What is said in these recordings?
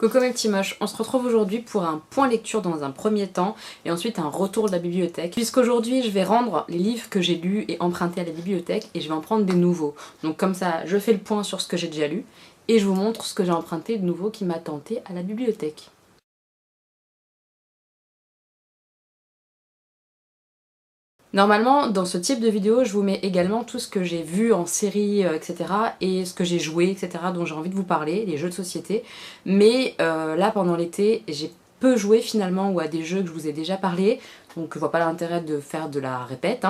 Coucou mes petits moches, on se retrouve aujourd'hui pour un point lecture dans un premier temps et ensuite un retour de la bibliothèque. Puisqu'aujourd'hui je vais rendre les livres que j'ai lus et empruntés à la bibliothèque et je vais en prendre des nouveaux. Donc comme ça je fais le point sur ce que j'ai déjà lu et je vous montre ce que j'ai emprunté de nouveau qui m'a tenté à la bibliothèque. Normalement, dans ce type de vidéo, je vous mets également tout ce que j'ai vu en série, etc. et ce que j'ai joué, etc. dont j'ai envie de vous parler, les jeux de société. Mais là, pendant l'été, j'ai peu joué finalement ou à des jeux que je vous ai déjà parlé, donc je vois pas l'intérêt de faire de la répète.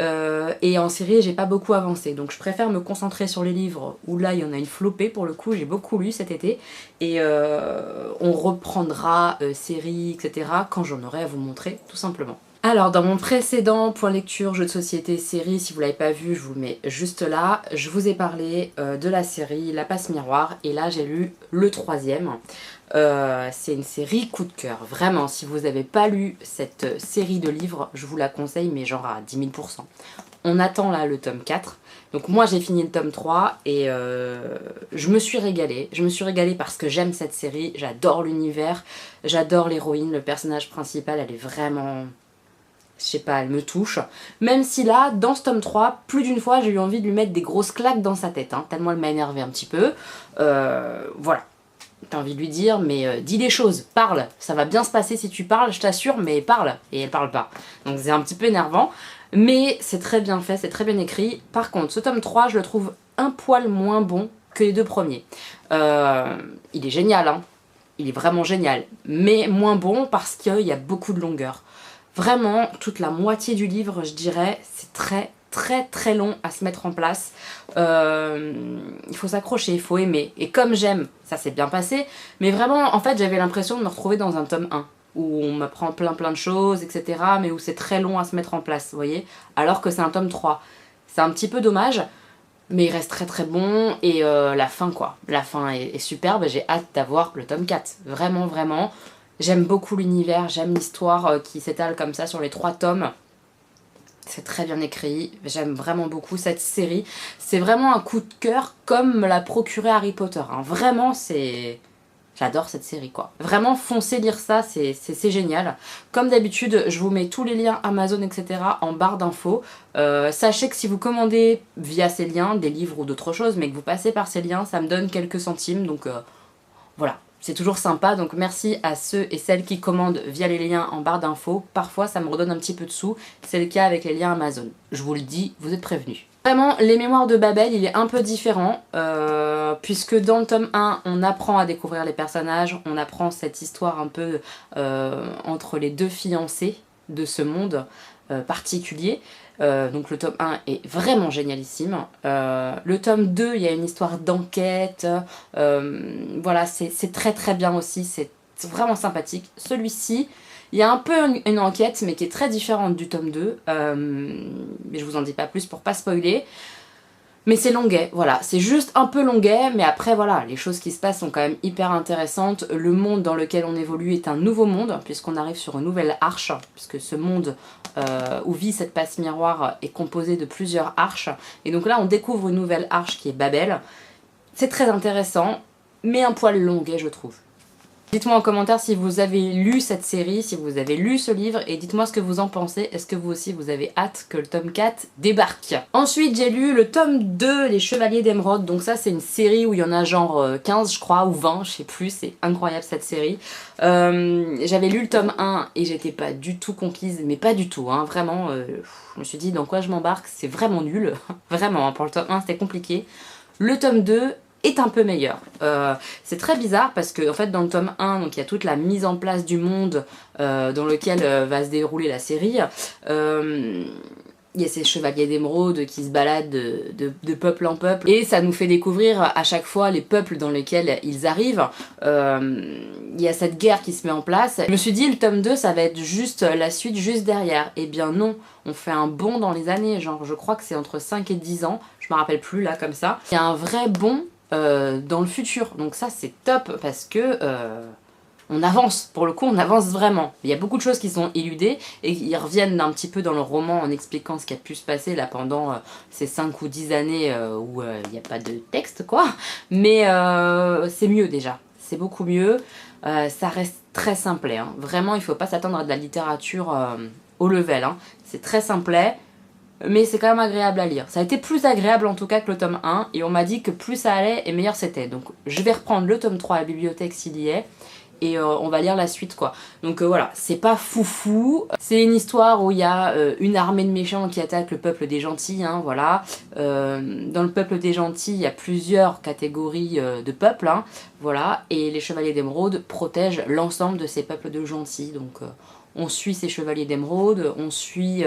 Et en série, j'ai pas beaucoup avancé, donc je préfère me concentrer sur les livres où là, il y en a une flopée pour le coup, j'ai beaucoup lu cet été. Et on reprendra série, etc. quand j'en aurai à vous montrer, tout simplement. Alors dans mon précédent point lecture jeu de société série, si vous l'avez pas vu, je vous le mets juste là, je vous ai parlé de la série La Passe Miroir et là j'ai lu le troisième. C'est une série coup de cœur, vraiment, si vous n'avez pas lu cette série de livres, je vous la conseille mais genre à 10 000 %. On attend là le tome 4, donc moi j'ai fini le tome 3 et je me suis régalée. Je me suis régalée parce que j'aime cette série, j'adore l'univers, j'adore l'héroïne, le personnage principal, elle est vraiment... je sais pas, elle me touche. Même si là, dans ce tome 3, plus d'une fois, j'ai eu envie de lui mettre des grosses claques dans sa tête, hein, tellement elle m'a énervé un petit peu. Voilà. T'as envie de lui dire, mais dis les choses, parle. Ça va bien se passer si tu parles, je t'assure, mais parle. Et elle parle pas. Donc c'est un petit peu énervant. Mais c'est très bien fait, c'est très bien écrit. Par contre, ce tome 3, je le trouve un poil moins bon que les deux premiers. Il est génial, hein. Il est vraiment génial. Mais moins bon parce qu'il y a beaucoup de longueur. Vraiment, toute la moitié du livre, je dirais, c'est très long à se mettre en place. Il faut s'accrocher, il faut aimer. Et comme j'aime, ça s'est bien passé. Mais vraiment, en fait, j'avais l'impression de me retrouver dans un tome 1. Où on m'apprend plein de choses, etc. Mais où c'est très long à se mettre en place, vous voyez. Alors que c'est un tome 3. C'est un petit peu dommage. Mais il reste très bon. Et la fin, quoi. La fin est superbe. J'ai hâte d'avoir le tome 4. Vraiment, vraiment. J'aime beaucoup l'univers, j'aime l'histoire qui s'étale comme ça sur les 3 tomes. C'est très bien écrit, j'aime vraiment beaucoup cette série. C'est vraiment un coup de cœur comme me l'a procuré Harry Potter, hein. Vraiment, c'est... j'adore cette série, quoi. Vraiment, foncez lire ça, c'est génial. Comme d'habitude, je vous mets tous les liens Amazon, etc. en barre d'infos. Sachez que si vous commandez via ces liens, des livres ou d'autres choses, mais que vous passez par ces liens, ça me donne quelques centimes, donc voilà. C'est toujours sympa, donc merci à ceux et celles qui commandent via les liens en barre d'infos. Parfois ça me redonne un petit peu de sous, c'est le cas avec les liens Amazon. Je vous le dis, vous êtes prévenus. Vraiment, les mémoires de Babel, il est un peu différent, puisque dans le tome 1, on apprend à découvrir les personnages, on apprend cette histoire un peu entre les deux fiancés de ce monde particulier. Donc le tome 1 est vraiment génialissime. Le tome 2, il y a une histoire d'enquête. Voilà, c'est très bien aussi. C'est vraiment sympathique. Celui-ci, il y a un peu une enquête, mais qui est très différente du tome 2. Mais je vous en dis pas plus pour pas spoiler. Mais c'est longuet, voilà, c'est juste un peu longuet, mais après voilà, les choses qui se passent sont quand même hyper intéressantes. Le monde dans lequel on évolue est un nouveau monde, puisqu'on arrive sur une nouvelle arche, puisque ce monde où vit cette passe miroir est composé de plusieurs arches. Et donc là, on découvre une nouvelle arche qui est Babel. C'est très intéressant, mais un poil longuet, je trouve. Dites-moi en commentaire si vous avez lu cette série, si vous avez lu ce livre, et dites-moi ce que vous en pensez. Est-ce que vous aussi vous avez hâte que le tome 4 débarque? Ensuite j'ai lu le tome 2, Les Chevaliers d'Émeraude. Donc ça c'est une série où il y en a genre 15 je crois, ou 20, je sais plus, c'est incroyable cette série. J'avais lu le tome 1 et j'étais pas du tout conquise, mais pas du tout, hein, vraiment. Je me suis dit dans quoi je m'embarque, c'est vraiment nul. Vraiment, hein, pour le tome 1 c'était compliqué. Le tome 2 est un peu meilleur. C'est très bizarre parce que en fait dans le tome 1, donc il y a toute la mise en place du monde dans lequel va se dérouler la série. Il y a ces chevaliers d'émeraude qui se baladent de peuple en peuple et ça nous fait découvrir à chaque fois les peuples dans lesquels ils arrivent. Il y a cette guerre qui se met en place. Je me suis dit le tome 2 ça va être juste la suite juste derrière. Eh bien non, on fait un bond dans les années, genre je crois que c'est entre 5 et 10 ans, je me rappelle plus là comme ça. Il y a un vrai bond dans le futur, donc ça c'est top parce que on avance, pour le coup on avance vraiment. Il y a beaucoup de choses qui sont éludées et ils reviennent un petit peu dans le roman en expliquant ce qui a pu se passer là pendant ces 5 ou 10 années où il n'y a pas de texte quoi, mais c'est mieux déjà. c'est beaucoup mieux. Ça reste très simplet, hein. Vraiment, il faut pas s'attendre à de la littérature haut level, hein. C'est très simplet, mais c'est quand même agréable à lire. Ça a été plus agréable en tout cas que le tome 1, et on m'a dit que plus ça allait et meilleur c'était. Donc je vais reprendre le tome 3 à la bibliothèque s'il y est, et on va lire la suite quoi. Donc voilà, c'est pas foufou. C'est une histoire où il y a une armée de méchants qui attaque le peuple des gentils, hein, voilà. Dans le peuple des gentils, il y a plusieurs catégories de peuples, hein, voilà. Et les chevaliers d'émeraude protègent l'ensemble de ces peuples de gentils. Donc on suit ces chevaliers d'émeraude, on suit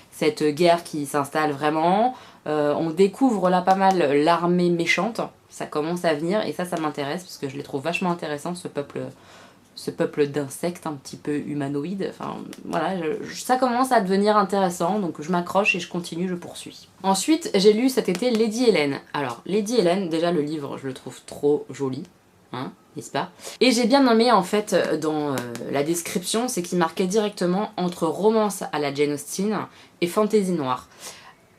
cette guerre qui s'installe vraiment. On découvre là pas mal l'armée méchante. Ça commence à venir et ça m'intéresse parce que je les trouve vachement intéressants, ce peuple d'insectes un petit peu humanoïdes. Enfin voilà, ça commence à devenir intéressant, donc je m'accroche et je continue, je poursuis. Ensuite, j'ai lu cet été Lady Hélène. Alors, Lady Hélène, déjà le livre, je le trouve trop joli, hein, n'est-ce pas? Et j'ai bien aimé en fait dans la description, c'est qu'il marquait directement entre romance à la Jane Austen et fantasy noire.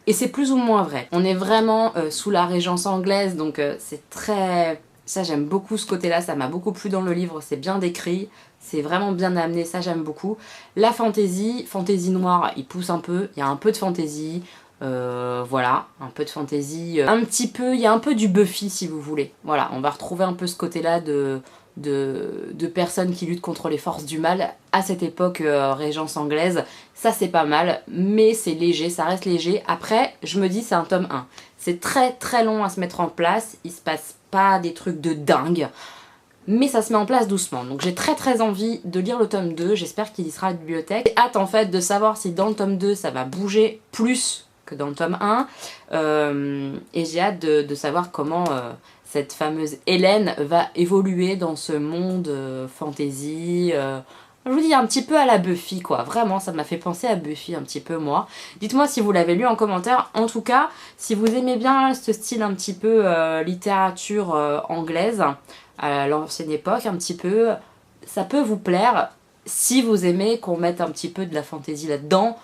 Et c'est plus ou moins vrai. On est vraiment sous la régence anglaise, donc c'est très... Ça j'aime beaucoup ce côté-là, ça m'a beaucoup plu dans le livre, c'est bien décrit, c'est vraiment bien amené, ça j'aime beaucoup. La fantasy noire, il pousse un peu, il y a un peu de fantasy, voilà, un peu de fantasy, un petit peu, il y a un peu du Buffy si vous voulez. Voilà, on va retrouver un peu ce côté-là de personnes qui luttent contre les forces du mal à cette époque régence anglaise. Ça c'est pas mal, mais c'est léger, ça reste léger. Après, je me dis c'est un tome 1. C'est très très long à se mettre en place, il se passe pas des trucs de dingue, mais ça se met en place doucement. Donc j'ai très très envie de lire le tome 2, j'espère qu'il y sera à la bibliothèque. J'ai hâte en fait de savoir si dans le tome 2 ça va bouger plus que dans le tome 1, et j'ai hâte de savoir comment cette fameuse Hélène va évoluer dans ce monde fantasy. Je vous dis un petit peu à la Buffy quoi, vraiment ça m'a fait penser à Buffy un petit peu moi. Dites-moi si vous l'avez lu en commentaire, en tout cas si vous aimez bien ce style un petit peu littérature anglaise à l'ancienne époque un petit peu, ça peut vous plaire si vous aimez qu'on mette un petit peu de la fantasy là-dedans.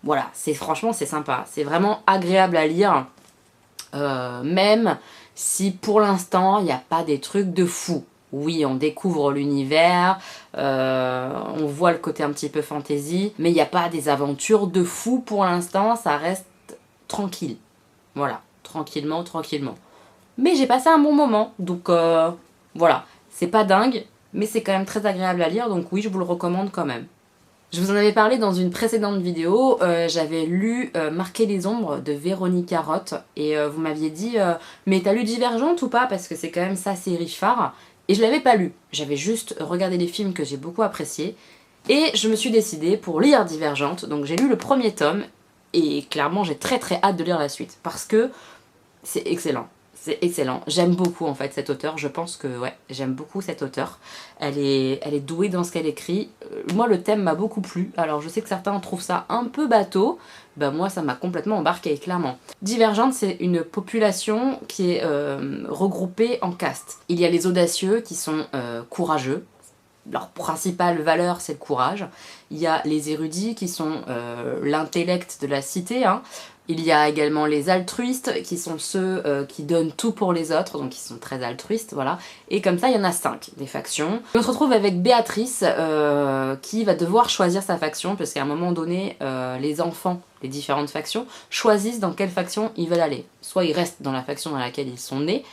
Voilà, franchement c'est sympa, c'est vraiment agréable à lire, même si pour l'instant il n'y a pas des trucs de fou. Oui, on découvre l'univers, on voit le côté un petit peu fantasy, mais il n'y a pas des aventures de fou pour l'instant, ça reste tranquille. Voilà, tranquillement. Mais j'ai passé un bon moment, donc voilà, c'est pas dingue, mais c'est quand même très agréable à lire, donc oui, je vous le recommande quand même. Je vous en avais parlé dans une précédente vidéo, j'avais lu Marquer les ombres de Véronica Roth, et vous m'aviez dit mais t'as lu Divergente ou pas, parce que c'est quand même sa série phare. Et je l'avais pas lu, j'avais juste regardé les films que j'ai beaucoup appréciés, et je me suis décidée pour lire Divergente, donc j'ai lu le premier tome, et clairement j'ai très très hâte de lire la suite, parce que c'est excellent. C'est excellent, j'aime beaucoup en fait cette auteure, je pense que ouais, j'aime beaucoup cette auteure. Elle est douée dans ce qu'elle écrit. Moi le thème m'a beaucoup plu, alors je sais que certains trouvent ça un peu bateau, bah moi ça m'a complètement embarqué clairement. Divergente, c'est une population qui est regroupée en castes. Il y a les audacieux qui sont courageux, leur principale valeur c'est le courage. Il y a les érudits qui sont l'intellect de la cité, hein. Il y a également les altruistes qui sont ceux qui donnent tout pour les autres, donc qui sont très altruistes, voilà. Et comme ça, il y en a 5, des factions. On se retrouve avec Béatrice qui va devoir choisir sa faction, parce qu'à un moment donné, les enfants des différentes factions choisissent dans quelle faction ils veulent aller. Soit ils restent dans la faction dans laquelle ils sont nés,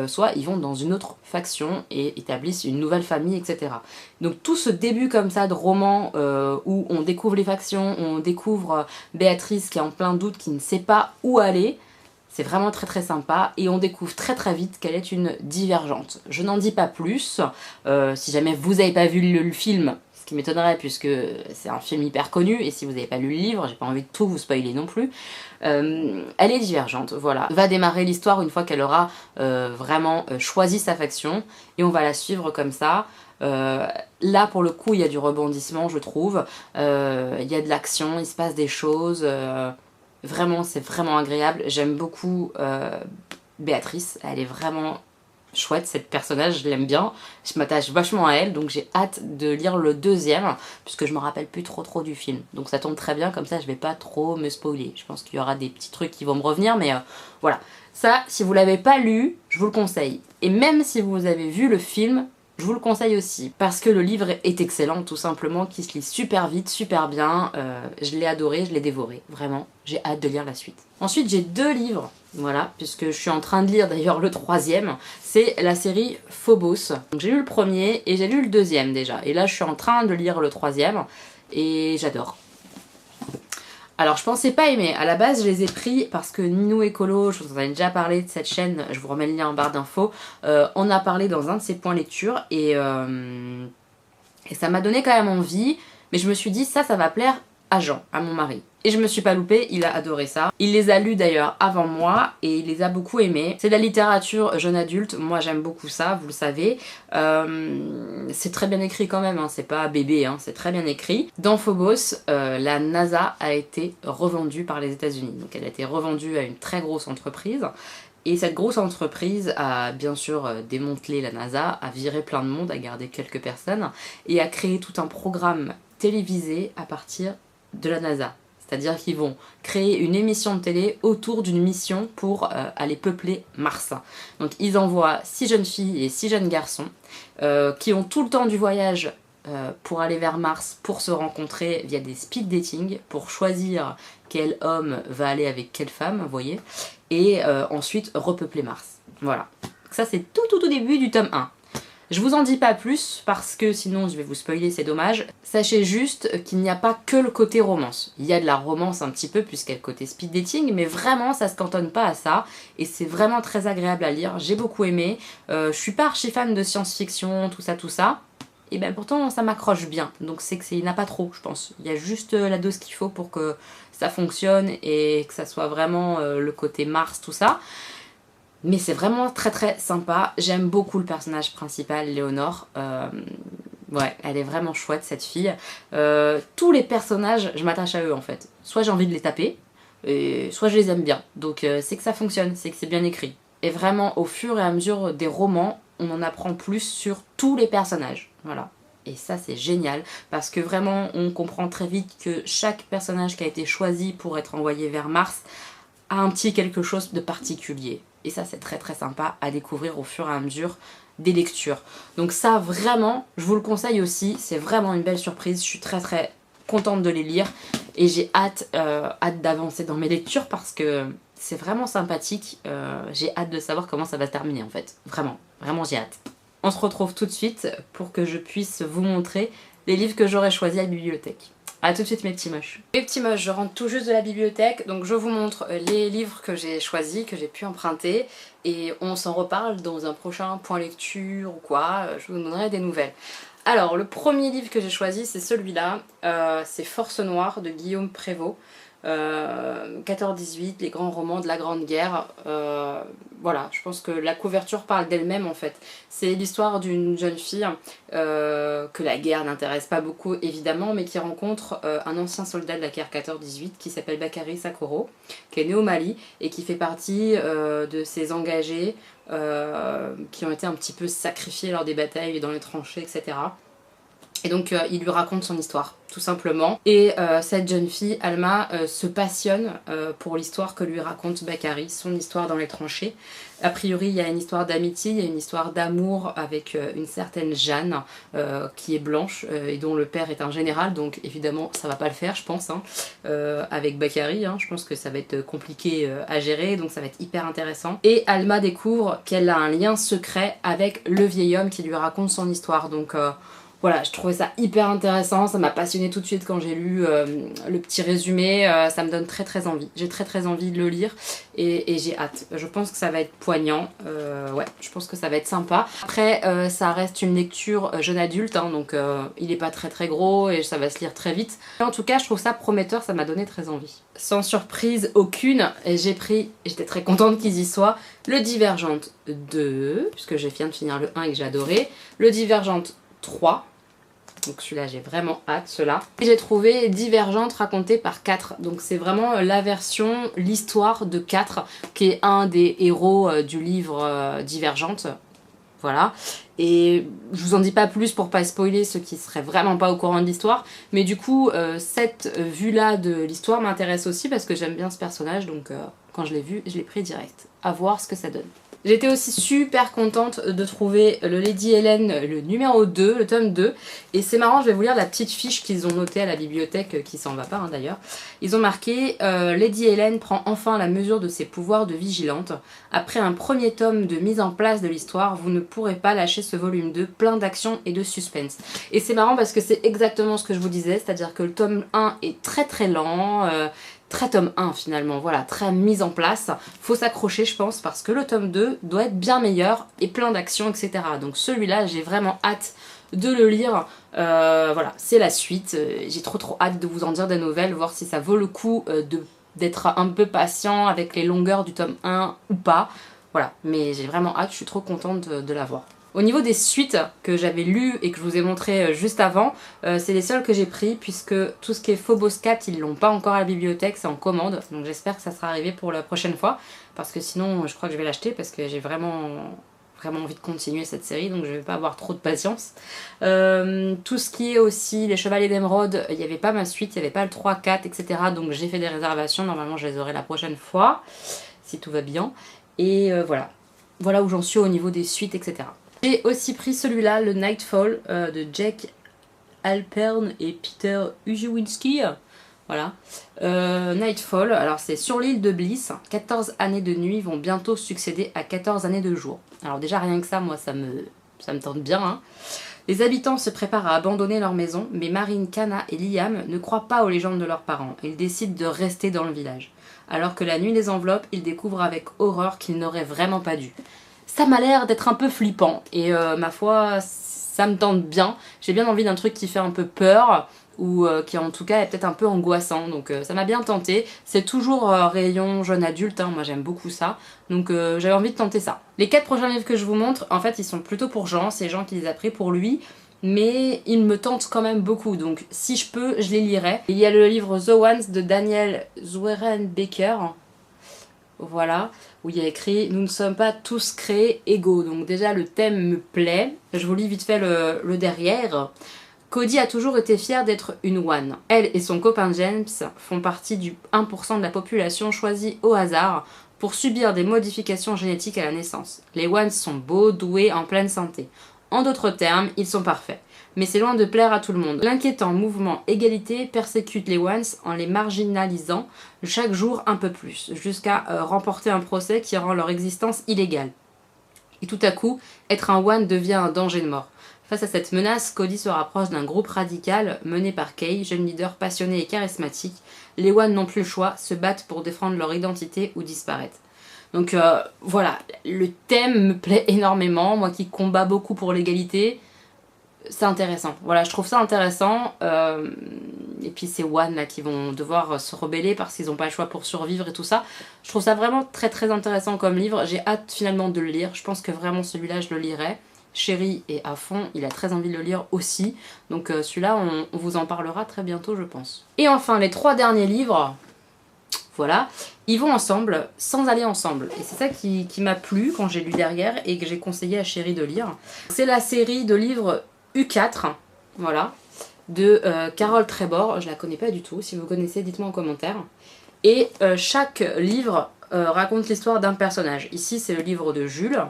soit ils vont dans une autre faction et établissent une nouvelle famille, etc. Donc tout ce début comme ça de roman où on découvre les factions, on découvre Béatrice qui est en plein doute, qui ne sait pas où aller, c'est vraiment très très sympa, et on découvre très très vite qu'elle est une divergente. Je n'en dis pas plus, si jamais vous n'avez pas vu le film, ce qui m'étonnerait puisque c'est un film hyper connu, et si vous n'avez pas lu le livre, j'ai pas envie de tout vous spoiler non plus, elle est divergente, voilà. Va démarrer l'histoire une fois qu'elle aura vraiment choisi sa faction, et on va la suivre comme ça. Là pour le coup il y a du rebondissement je trouve, il y a de l'action, il se passe des choses, vraiment c'est vraiment agréable, j'aime beaucoup Béatrice, elle est vraiment chouette cette personnage, je l'aime bien, je m'attache vachement à elle, donc j'ai hâte de lire le deuxième, puisque je me rappelle plus trop du film, donc ça tombe très bien, comme ça je vais pas trop me spoiler, je pense qu'il y aura des petits trucs qui vont me revenir, mais voilà, ça si vous l'avez pas lu, je vous le conseille, et même si vous avez vu le film, Je vous le conseille aussi parce que le livre est excellent tout simplement, qui se lit super vite, super bien. Je l'ai adoré, je l'ai dévoré, vraiment. J'ai hâte de lire la suite. Ensuite j'ai 2 livres, voilà, puisque je suis en train de lire d'ailleurs le 3e. C'est la série Phobos. J'ai lu le premier et j'ai lu le 2e déjà. Et là je suis en train de lire le 3e et j'adore. Alors je pensais pas aimer, à la base je les ai pris parce que Ninou Écolo, je vous en ai déjà parlé de cette chaîne, je vous remets le lien en barre d'infos, on a parlé dans un de ses points lecture et ça m'a donné quand même envie, mais je me suis dit ça va plaire à Jean, à mon mari. Et je me suis pas loupée, il a adoré ça. Il les a lus d'ailleurs avant moi et il les a beaucoup aimés. C'est de la littérature jeune adulte, moi j'aime beaucoup ça, vous le savez. C'est très bien écrit quand même, hein. C'est pas bébé, hein. C'est très bien écrit. Dans Phobos, la NASA a été revendue par les États-Unis. Donc elle a été revendue à une très grosse entreprise. Et cette grosse entreprise a bien sûr démantelé la NASA, a viré plein de monde, a gardé quelques personnes et a créé tout un programme télévisé à partir de la NASA. C'est-à-dire qu'ils vont créer une émission de télé autour d'une mission pour aller peupler Mars. Donc ils envoient 6 jeunes filles et 6 jeunes garçons qui ont tout le temps du voyage pour aller vers Mars, pour se rencontrer via des speed dating, pour choisir quel homme va aller avec quelle femme, vous voyez, et ensuite repeupler Mars. Voilà. Ça c'est tout début du tome 1. Je vous en dis pas plus parce que sinon je vais vous spoiler, c'est dommage. Sachez juste qu'il n'y a pas que le côté romance. Il y a de la romance un petit peu puisqu'il y a le côté speed dating, mais vraiment ça se cantonne pas à ça et c'est vraiment très agréable à lire. J'ai beaucoup aimé. Je suis pas archi fan de science-fiction, tout ça. Et ben pourtant ça m'accroche bien. Donc c'est qu'il n'y en a pas trop, je pense. Il y a juste la dose qu'il faut pour que ça fonctionne et que ça soit vraiment le côté Mars, tout ça. Mais c'est vraiment très sympa. J'aime beaucoup le personnage principal, Léonore. Ouais, elle est vraiment chouette cette fille. Tous les personnages, je m'attache à eux en fait. Soit j'ai envie de les taper, et soit je les aime bien. Donc c'est que ça fonctionne, c'est que c'est bien écrit. Et vraiment, au fur et à mesure des romans, on en apprend plus sur tous les personnages. Voilà. Et ça c'est génial parce que vraiment on comprend très vite que chaque personnage qui a été choisi pour être envoyé vers Mars a un petit quelque chose de particulier. Et ça c'est très sympa à découvrir au fur et à mesure des lectures. Donc ça vraiment, je vous le conseille aussi, c'est vraiment une belle surprise, je suis très contente de les lire et j'ai hâte d'avancer dans mes lectures parce que c'est vraiment sympathique, j'ai hâte de savoir comment ça va terminer en fait, vraiment j'ai hâte. On se retrouve tout de suite pour que je puisse vous montrer les livres que j'aurais choisis à la bibliothèque. A tout de suite mes petits moches. Mes petits moches, je rentre tout juste de la bibliothèque, donc je vous montre les livres que j'ai choisis, que j'ai pu emprunter, et on s'en reparle dans un prochain point lecture ou quoi, je vous donnerai des nouvelles. Alors, le premier livre que j'ai choisi, c'est celui-là, c'est Force Noire de Guillaume Prévost. 14-18, les grands romans de la Grande Guerre. Voilà, je pense que la couverture parle d'elle-même en fait. C'est l'histoire d'une jeune fille que la guerre n'intéresse pas beaucoup évidemment, mais qui rencontre un ancien soldat de la guerre 14-18 qui s'appelle Bakary Sakoro, qui est né au Mali et qui fait partie de ces engagés qui ont été un petit peu sacrifiés lors des batailles dans les tranchées, etc. Et donc il lui raconte son histoire, tout simplement. Et cette jeune fille, Alma, se passionne pour l'histoire que lui raconte Bakary, son histoire dans les tranchées. A priori, il y a une histoire d'amitié, il y a une histoire d'amour avec une certaine Jeanne, qui est blanche et dont le père est un général, donc évidemment ça va pas le faire, je pense, hein, avec Bakary, hein, je pense que ça va être compliqué à gérer, donc ça va être hyper intéressant. Et Alma découvre qu'elle a un lien secret avec le vieil homme qui lui raconte son histoire, donc... Voilà, je trouvais ça hyper intéressant, ça m'a passionné tout de suite quand j'ai lu le petit résumé, ça me donne très envie. J'ai très envie de le lire et j'ai hâte. Je pense que ça va être poignant, ouais, je pense que ça va être sympa. Après, ça reste une lecture jeune adulte, hein, donc il est pas très gros et ça va se lire très vite. Mais en tout cas, je trouve ça prometteur, ça m'a donné très envie. Sans surprise aucune, j'ai pris, j'étais très contente qu'ils y soient, le Divergente 2, puisque je viens de finir le 1 et que j'ai adoré, le Divergente 3, donc celui-là j'ai vraiment hâte, ceux-là. Et j'ai trouvé Divergente raconté par 4, donc c'est vraiment la version, l'histoire de 4, qui est un des héros du livre Divergente. Voilà, et je vous en dis pas plus pour pas spoiler ceux qui seraient vraiment pas au courant de l'histoire, mais du coup cette vue-là de l'histoire m'intéresse aussi parce que j'aime bien ce personnage, donc quand je l'ai vu, je l'ai pris direct. À voir ce que ça donne. J'étais aussi super contente de trouver le Lady Helen, le numéro 2, le tome 2. Et c'est marrant, je vais vous lire la petite fiche qu'ils ont notée à la bibliothèque, qui s'en va pas d'ailleurs. Ils ont marqué Lady Helen prend enfin la mesure de ses pouvoirs de vigilante. Après un premier tome de mise en place de l'histoire, vous ne pourrez pas lâcher ce volume 2, plein d'action et de suspense. Et c'est marrant parce que c'est exactement ce que je vous disais, c'est-à-dire que le tome 1 est très lent, très tome 1 finalement, voilà, très mise en place. Faut s'accrocher je pense parce que le tome 2 doit être bien meilleur et plein d'action, etc. Donc celui-là, j'ai vraiment hâte de le lire. Voilà, c'est la suite. J'ai trop hâte de vous en dire des nouvelles, voir si ça vaut le coup d'être un peu patient avec les longueurs du tome 1 ou pas. Voilà, mais j'ai vraiment hâte, je suis trop contente de l'avoir. Au niveau des suites que j'avais lues et que je vous ai montré juste avant, c'est les seules que j'ai pris puisque tout ce qui est Phobos 4, ils l'ont pas encore à la bibliothèque, c'est en commande. Donc j'espère que ça sera arrivé pour la prochaine fois parce que sinon je crois que je vais l'acheter parce que j'ai vraiment envie de continuer cette série, donc je vais pas avoir trop de patience. Tout ce qui est aussi les Chevaliers d'Émeraude, il n'y avait pas ma suite, il n'y avait pas le 3, 4, etc. Donc j'ai fait des réservations, normalement je les aurai la prochaine fois, si tout va bien. Et voilà. Voilà où j'en suis au niveau des suites, etc. J'ai aussi pris celui-là, le Nightfall, de Jack Alpern et Peter Ujiwinski. Voilà. Nightfall, alors c'est sur l'île de Bliss. 14 années de nuit vont bientôt succéder à 14 années de jour. Alors déjà rien que ça, moi ça me tente bien. Hein. Les habitants se préparent à abandonner leur maison, mais Marine, Kana et Liam ne croient pas aux légendes de leurs parents. Ils décident de rester dans le village. Alors que la nuit les enveloppe, ils découvrent avec horreur qu'ils n'auraient vraiment pas dû. Ça m'a l'air d'être un peu flippant et ma foi ça me tente bien. J'ai bien envie d'un truc qui fait un peu peur ou qui en tout cas est peut-être un peu angoissant, donc ça m'a bien tenté. C'est toujours rayon jeune adulte, hein. Moi j'aime beaucoup ça, donc j'avais envie de tenter ça. Les 4 prochains livres que je vous montre, en fait ils sont plutôt pour Jean, c'est Jean qui les a pris pour lui, mais ils me tentent quand même beaucoup, donc si je peux je les lirai. Il y a le livre The Ones de Daniel Zwerrenbecker. Voilà, où il y a écrit « Nous ne sommes pas tous créés égaux ». Donc déjà le thème me plaît. Je vous lis vite fait le derrière. Cody a toujours été fière d'être une One. Elle et son copain James font partie du 1% de la population choisie au hasard pour subir des modifications génétiques à la naissance. Les Ones sont beaux, doués, en pleine santé. En d'autres termes, ils sont parfaits. Mais c'est loin de plaire à tout le monde. L'inquiétant mouvement égalité persécute les Ones en les marginalisant chaque jour un peu plus, jusqu'à remporter un procès qui rend leur existence illégale. Et tout à coup, être un One devient un danger de mort. Face à cette menace, Cody se rapproche d'un groupe radical mené par Kay, jeune leader passionné et charismatique. Les One n'ont plus le choix, se battent pour défendre leur identité ou disparaître. Donc voilà, le thème me plaît énormément, moi qui combats beaucoup pour l'égalité. C'est intéressant, voilà, je trouve ça intéressant. Et puis ces One là qui vont devoir se rebeller parce qu'ils n'ont pas le choix pour survivre et tout ça. Je trouve ça vraiment très intéressant comme livre. J'ai hâte finalement de le lire. Je pense que vraiment celui-là je le lirai. Chéri est à fond, il a très envie de le lire aussi. Donc celui-là on vous en parlera très bientôt je pense. Et enfin les 3 derniers livres, voilà, ils vont ensemble sans aller ensemble. Et c'est ça qui m'a plu quand j'ai lu derrière et que j'ai conseillé à Chéri de lire. C'est la série de livres U4, voilà, de Carole Trébor. Je la connais pas du tout, si vous connaissez dites-moi en commentaire. Et chaque livre raconte l'histoire d'un personnage. Ici c'est le livre de Jules.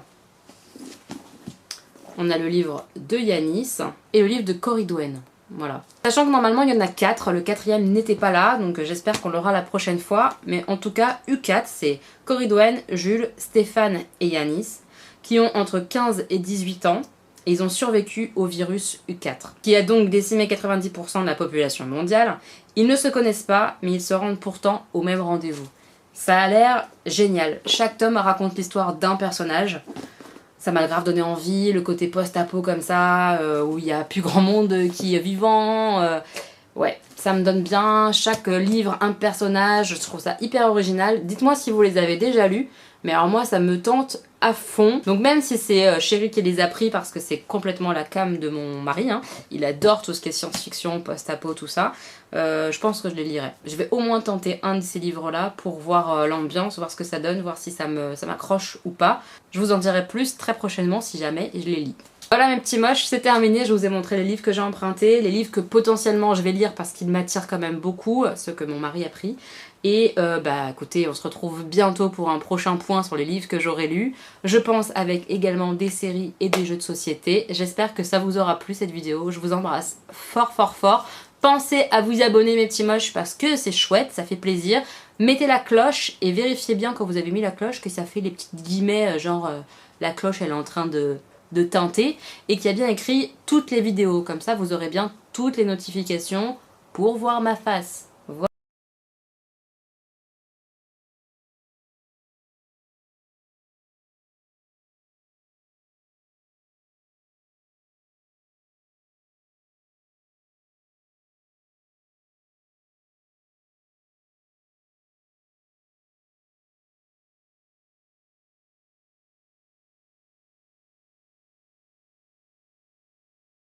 On a le livre de Yanis et le livre de Corridwen. Voilà. Sachant que normalement il y en a 4, le 4e n'était pas là, donc j'espère qu'on l'aura la prochaine fois. Mais en tout cas, U4, c'est Corridwen, Jules, Stéphane et Yanis, qui ont entre 15 et 18 ans. Et ils ont survécu au virus U4, qui a donc décimé 90% de la population mondiale. Ils ne se connaissent pas, mais ils se rendent pourtant au même rendez-vous. Ça a l'air génial. Chaque tome raconte l'histoire d'un personnage. Ça m'a grave donné envie, le côté post-apo comme ça, où il n'y a plus grand monde qui est vivant. Ouais, ça me donne bien. Chaque livre, un personnage, je trouve ça hyper original. Dites-moi si vous les avez déjà lus, mais alors moi ça me tente à fond. Donc même si c'est Chéri qui les a pris parce que c'est complètement la came de mon mari, hein, il adore tout ce qui est science-fiction, post-apo, tout ça, je pense que je les lirai. Je vais au moins tenter un de ces livres-là pour voir l'ambiance, voir ce que ça donne, voir si ça m'accroche ou pas. Je vous en dirai plus très prochainement si jamais je les lis. Voilà mes petits moches, c'est terminé, je vous ai montré les livres que j'ai empruntés, les livres que potentiellement je vais lire parce qu'ils m'attirent quand même beaucoup, ceux que mon mari a pris. Et bah écoutez, on se retrouve bientôt pour un prochain point sur les livres que j'aurai lus. Je pense avec également des séries et des jeux de société. J'espère que ça vous aura plu cette vidéo, je vous embrasse fort fort fort. Pensez à vous abonner mes petits moches parce que c'est chouette, ça fait plaisir. Mettez la cloche et vérifiez bien quand vous avez mis la cloche que ça fait les petites guillemets genre la cloche elle est en train de teinter et qu'il y a bien écrit toutes les vidéos. Comme ça vous aurez bien toutes les notifications pour voir ma face.